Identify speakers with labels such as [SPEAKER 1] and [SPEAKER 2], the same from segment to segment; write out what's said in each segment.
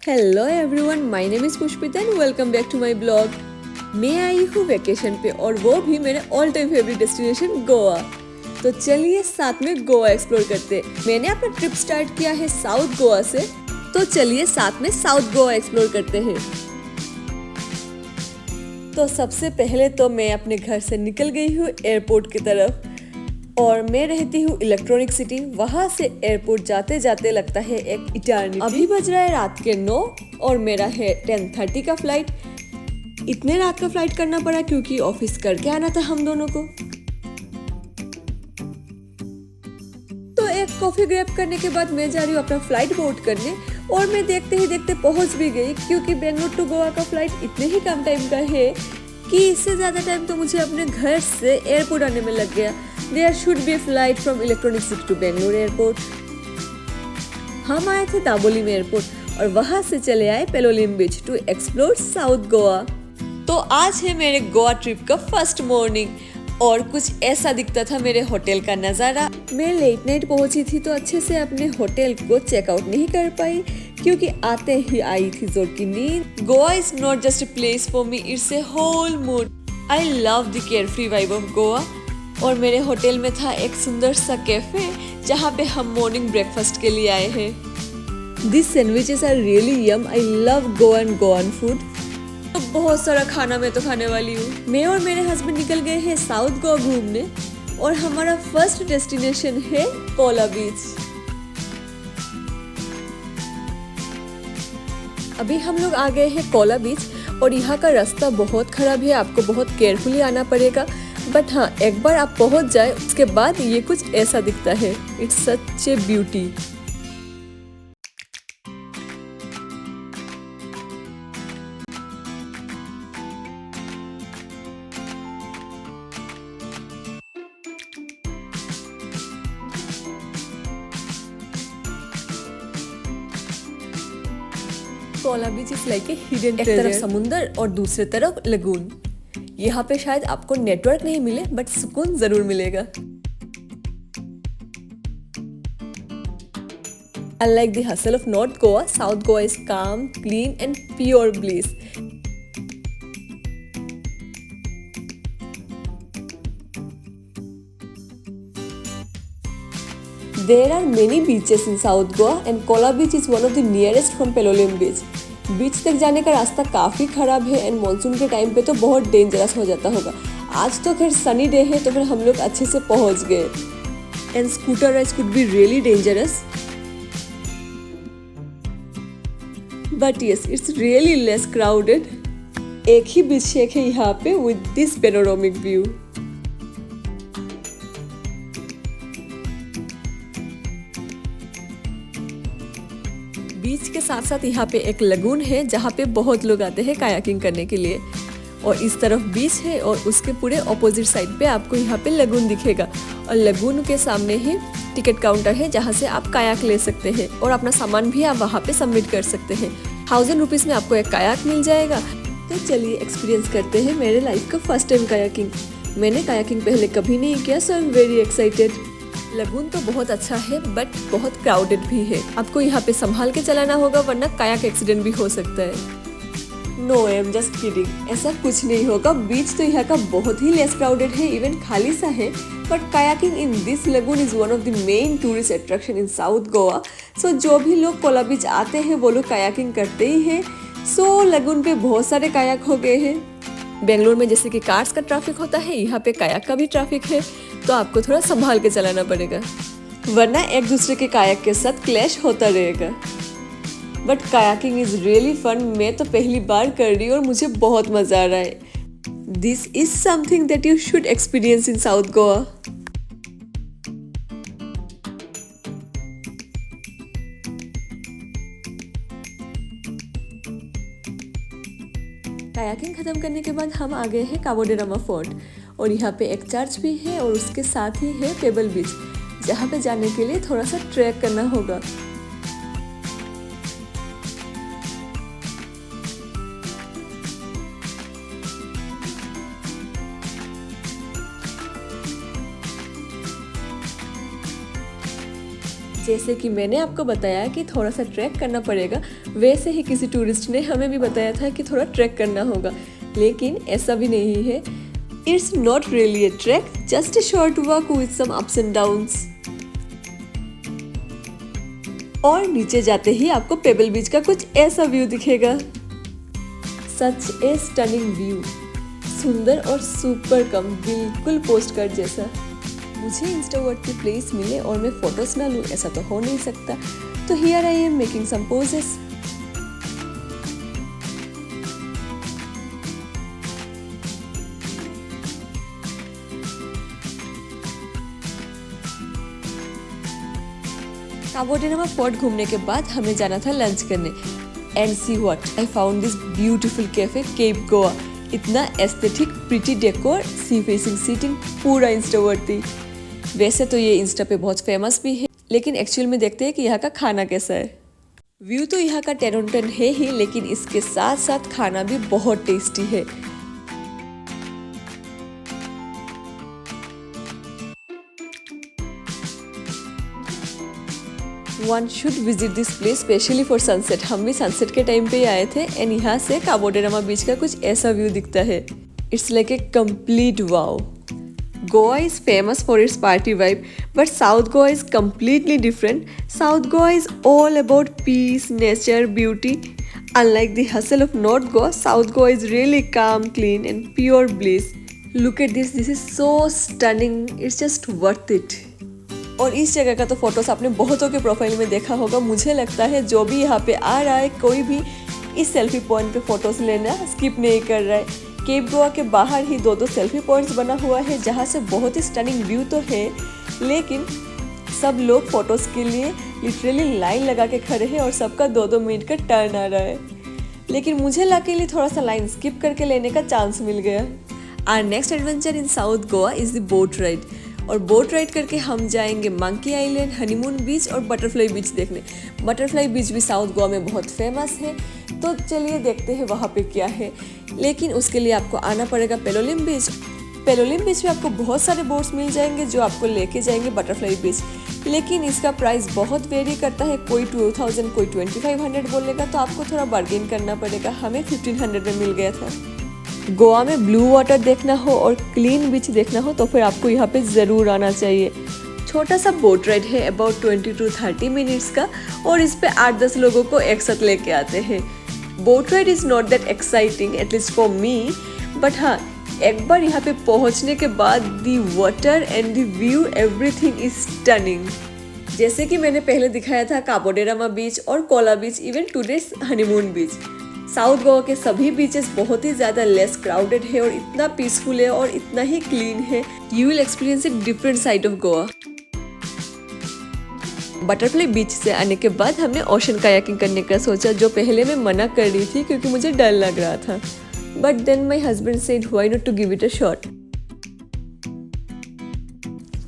[SPEAKER 1] Hello everyone, my name is Pushpita and welcome back to my blog. मैं आई हूँ vacation पे और वो भी मेरे all time favourite destination Goa. तो चलिए साथ में गोवा एक्सप्लोर करते हैं। मैंने अपना ट्रिप स्टार्ट किया है साउथ गोवा से, तो चलिए साथ में साउथ गोवा एक्सप्लोर करते हैं। तो सबसे पहले तो मैं अपने घर से निकल गई हूँ एयरपोर्ट की तरफ और मैं रहती हूँ इलेक्ट्रॉनिक सिटी। वहाँ से एयरपोर्ट जाते जाते लगता है एक इटर्निटी। अभी बज रहा है रात के 9 और मेरा है 10:30 का फ्लाइट। इतने रात का फ्लाइट करना पड़ा क्योंकि ऑफिस करके आना था हम दोनों को। तो एक कॉफी ग्रैब करने के बाद मैं जा रही हूँ अपना फ्लाइट बोर्ड करने और मैं देखते ही देखते पहुँच भी गई, क्योंकि बेंगलोर टू गोवा का फ्लाइट इतने ही कम टाइम का है कि इससे ज़्यादा टाइम तो मुझे अपने घर से एयरपोर्ट आने में लग गया। There should be a flight from Electronic City to Bangalore Airport. हम आए थे दाबोलिम एयरपोर्ट और वहाँ से चले आए पेलोलिम बीच टू एक्सप्लोर साउथ गोवा। तो आज है मेरे गोवा ट्रिप का फर्स्ट मॉर्निंग और कुछ ऐसा दिखता था मेरे होटल का नज़ारा। मैं लेट नाइट पहुंची थी तो अच्छे से अपने होटल को चेकआउट नहीं कर पाई क्योंकि आते ही आई थी जोर की नींद। Goa is not just a place for me, it's a whole mood. I love the carefree vibe of Goa. और मेरे होटल में था एक सुंदर सा कैफे जहाँ पे हम मॉर्निंग ब्रेकफास्ट के लिए आए हैं। This sandwiches are really yum. I love Goan food. तो बहुत सारा खाना मैं तो खाने वाली हूँ। मैं और मेरे हस्बैंड निकल गए हैं साउथ गोवा घूमने और हमारा फर्स्ट डेस्टिनेशन है कोला बीच। अभी हम लोग आ गए हैं कोला बीच और यहाँ का रास्ता बहुत खराब है, आपको बहुत केयरफुली आना पड़ेगा। बट हाँ, एक बार आप पहुंच जाए उसके बाद ये कुछ ऐसा दिखता है। It's such A beauty. Cola beach is like a hidden treasure. एक तरफ समुंदर और दूसरी तरफ लगून। यहाँ पे शायद आपको नेटवर्क नहीं मिले बट सुकून जरूर मिलेगा। Unlike the hustle of North Goa, South Goa is calm, clean and pure bliss. There are many beaches in South Goa and Kola Beach is one of the nearest from Palolem Beach. बीच तक जाने का रास्ता काफ़ी ख़राब है and monsoon के time पे तो बहुत डेंजरस हो जाता होगा। आज तो खैर सनी डे है तो फिर हम लोग अच्छे से पहुंच गए। And scooter rides could be really dangerous, but yes it's really less crowded. एक ही बीच शेक है यहाँ पे विद दिस पेनोरामिक व्यू। बीच के साथ साथ यहाँ पे एक लगून है जहाँ पे बहुत लोग आते हैं कायाकिंग करने के लिए। और इस तरफ बीच है और उसके पूरे ऑपोजिट साइड पे आपको यहाँ पे लगून दिखेगा और लगून के सामने ही टिकट काउंटर है जहाँ से आप कायाक ले सकते हैं और अपना सामान भी आप वहाँ पे सबमिट कर सकते हैं। 1000 रुपीज़ में आपको एक कायाक मिल जाएगा। तो चलिए एक्सपीरियंस करते हैं मेरे लाइफ का फर्स्ट टाइम कायाकिंग। मैंने कायाकिंग पहले कभी नहीं किया, so I am very excited. Lagoon तो बहुत अच्छा है बट बहुत क्राउडेड भी है। आपको यहाँ पे संभाल के चलाना होगा वरना कायाक एक्सीडेंट भी हो सकता है। No, I am just kidding, ऐसा कुछ नहीं होगा। बीच तो यहाँ का बहुत ही लेस क्राउडेड है, इवन खाली सा है। But kayaking in this lagoon is one of the main tourist attraction in south Goa. So जो भी लोग कोला बीच आते हैं वो लोग कायाकिंग करते ही हैं। सो लगून पे बहुत सारे कायाक हो गए हैं। बेंगलोर में जैसे कि कार्स का ट्रैफिक होता है, यहाँ पे कायाक का भी ट्रैफिक है, तो आपको थोड़ा संभाल के चलाना पड़ेगा वरना एक दूसरे के कायाक के साथ क्लैश होता रहेगा। But kayaking is really fun. मैं तो पहली बार कर रही हूँ और मुझे बहुत मजा आ रहा है। This is something that you should experience in south Goa. Kayaking खत्म करने के बाद हम आ गए हैं काबो डे रामा फोर्ट और यहाँ पे एक चर्च भी है और उसके साथ ही है पेबल बीच जहाँ पे जाने के लिए थोड़ा सा ट्रैक करना होगा। जैसे कि मैंने आपको बताया कि थोड़ा सा ट्रैक करना पड़ेगा, वैसे ही किसी टूरिस्ट ने हमें भी बताया था कि थोड़ा ट्रैक करना होगा, लेकिन ऐसा भी नहीं है। It's not really a track, just a short walk with some ups and downs. और नीचे जाते ही आपको पेबल बीच का कुछ ऐसा व्यू दिखेगा। सच ए स्टनिंग व्यू, सुंदर और सुपर कम, बिल्कुल पोस्ट कार्ड जैसा। मुझे इंस्टावर्दी प्लेस मिले और मैं फोटोज ना लूँ, ऐसा तो हो नहीं सकता। तो here I am making some poses. Cabo de Rama fort घूमने के बाद हमें जाना था लंच करने। And see what, I found this beautiful cafe Cape Goa. इतना aesthetic, pretty decor, sea facing seating, पूरा इंस्टावर्दी। वैसे तो ये इंस्टा पे बहुत फेमस भी है, लेकिन एक्चुअल में देखते हैं कि यहाँ का खाना कैसा है। व्यू तो यहाँ का 10 on 10 है ही, लेकिन इसके साथ साथ खाना भी बहुत टेस्टी है। One should visit this place specially for sunset। हम भी सनसेट के टाइम पे ही आए थे एंड यहाँ से काबो डे रामा बीच का कुछ ऐसा व्यू दिखता है। It's like a complete wow. Goa is famous for its party vibe, but South Goa is completely different. South Goa is all about peace, nature, beauty. Unlike the hustle of North Goa, South Goa is really calm, clean and pure bliss. Look at this, this is so stunning. It's just worth it. और इस जगह का तो photos आपने बहुतों के profile में देखा होगा। मुझे लगता है जो भी यहाँ पे आ रहा है, कोई भी इस सेल्फी पॉइंट पे फोटोज लेना स्किप नहीं कर रहा है। केप गोवा के बाहर ही 2 सेल्फी पॉइंट्स बना हुआ है, जहाँ से बहुत ही स्टनिंग व्यू तो है, लेकिन सब लोग फोटोज के लिए लिटरली लाइन लगा के खड़े हैं और सबका 2 मिनट का टर्न आ रहा है। लेकिन मुझे लकीली थोड़ा सा लाइन स्किप करके लेने का चांस मिल गया। Our next adventure in south Goa is the boat ride. और बोट राइड करके हम जाएंगे मंकी आइलैंड, हनीमून बीच और बटरफ्लाई बीच देखने। बटरफ्लाई बीच भी साउथ गोवा में बहुत फेमस है, तो चलिए देखते हैं वहाँ पे क्या है। लेकिन उसके लिए आपको आना पड़ेगा पेलोलिम बीच। पेलोलिम बीच में आपको बहुत सारे बोट्स मिल जाएंगे जो आपको लेके जाएंगे बटरफ्लाई बीच, लेकिन इसका प्राइस बहुत वेरी करता है। कोई 2000, कोई 2500 बोलेगा, तो आपको थोड़ा बार्गेन करना पड़ेगा। हमें 1500 में मिल गया था। गोवा में ब्लू वाटर देखना हो और क्लीन बीच देखना हो तो फिर आपको यहाँ पे ज़रूर आना चाहिए। छोटा सा बोट राइड है, अबाउट 20 to 30 मिनट्स का, और इस पे 8-10 लोगों को एक साथ लेके आते हैं। Boat ride is not that exciting, at least for me, but हाँ, एक बार यहाँ पे पहुँचने के बाद the water and the view, everything is stunning. जैसे कि मैंने पहले दिखाया था काबो डे रामा बीच और कोला बीच, इवन टुडेस हनीमून बीच। साउथ गोवा के सभी बीचेस बहुत ही ज़्यादा लेस क्राउडेड है और इतना पीसफुल है और इतना ही क्लीन है। You will experience a different side of Goa. Butterfly beach से आने के बाद हमने ओशन कायाकिंग करने का सोचा, जो पहले मैं मना कर रही थी क्योंकि मुझे डर लग रहा था। But then my husband said why not to give it a shot.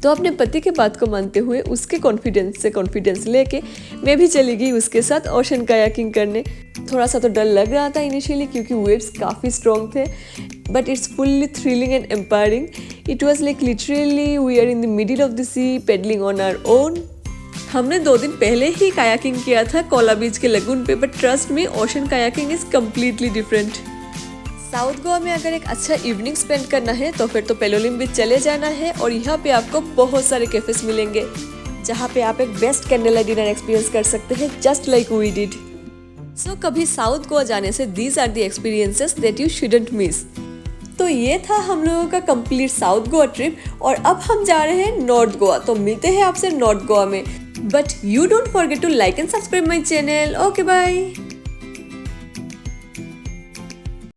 [SPEAKER 1] तो अपने पति के बात को मानते हुए उसके कॉन्फिडेंस से कॉन्फिडेंस लेके मैं भी चली गई उसके साथ ओशन कायाकिंग करने। थोड़ा सा तो डर लग रहा था इनिशियली क्योंकि वेव्स काफ़ी स्ट्रॉन्ग थे, but it's fully thrilling and empowering. It was like literally we are in the middle of the sea paddling on our own. हमने 2 दिन पहले ही कायाकिंग किया था कोला बीच के लगून पे, but trust me, ocean kayaking is completely different. South Goa में अगर एक अच्छा इवनिंग स्पेंड करना है तो फिर तो पेलोलिम बीच चले जाना है, और यहाँ पे आपको बहुत सारे कैफेस मिलेंगे जहाँ पे आप एक best candle light dinner experience कर सकते हैं, just like we did. So कभी साउथ गोवा जाने से these are the experiences that you shouldn't miss. तो ये था हम लोगों का कंप्लीट साउथ गोवा ट्रिप, और अब हम जा रहे हैं नॉर्थ गोवा। तो मिलते हैं आपसे नॉर्थ गोवा में, but you don't forget to like and subscribe my channel. Okay bye.